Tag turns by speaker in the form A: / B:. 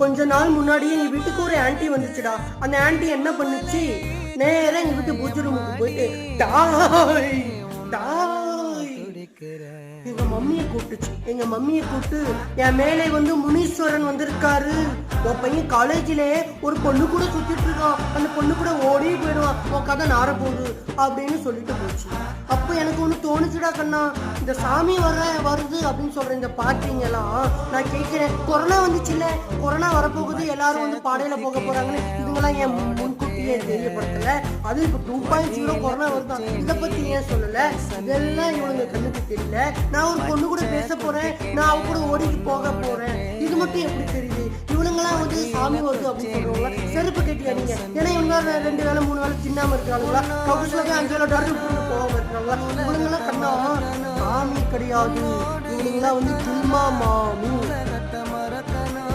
A: கொஞ்ச நாள் முன்னாடியே எங்க வீட்டுக்கு ஒரு ஆன்ட்டி வந்துச்சுடா. அந்த ஆன்ட்டி என்ன பண்ணுச்சு, நேரா எங்க வீட்டு பூஜை ரூமுக்கு போயிட்டு டாய் டாய் எங்க மம்மியை கூப்பிட்டுச்சு. எங்க மம்மியை கூப்பிட்டு, என் மேலே வந்து முனீஸ்வரன் வந்திருக்காரு, உன் பையன் காலேஜில ஒரு பொண்ணு கூட சுத்திட்டு இருக்கான், அந்த பொண்ணு கூட ஓடி போயிடுவான், உன் கதை நார போகுது அப்படின்னு சொல்லிட்டு போச்சு. அப்போ எனக்கு ஒண்ணு தோணுச்சுடா கண்ணா, இந்த சாமி வருது அப்படின்னு சொல்ற இந்த பாட்டிங்கெல்லாம் நான் கேட்கிறேன், கொரோனா வந்துச்சு இல்ல, கொரோனா வரப்போகுது, எல்லாரும் வந்து பாடையில போக போறாங்கன்னு இதுங்கெல்லாம் ஏன் முன்கூட்டியே தெரியப்படுத்தல? அது இப்போ 2.0 கொரோனா வருதான், இதை பத்தி ஏன் சொல்லல? இதெல்லாம் இவனுங்க கண்ணுக்கு தெரியல. நான் ஒரு பொண்ணு கூட பேச போறேன், நான் அவ கூட ஓடிக்கு போக போறேன், இது மட்டும் எப்படி தெரியுது? இவனுங்கெல்லாம் வந்து சாமி வருது அப்படின்னு சொல்றவங்க செருப்பு கட்டியா நீங்க? ஏன்னா இவங்க 2 வேளை 3 வேளை தின்னாம இருக்கிறாங்களா, கவுசுல 5 வேளை டாக்டர் போகாம இருக்கிறாங்களா? இவனுங்கெல்லாம் கண்ணா சாமி கிடையாது, இவனுங்கெல்லாம் வந்து சும்மா மாமி.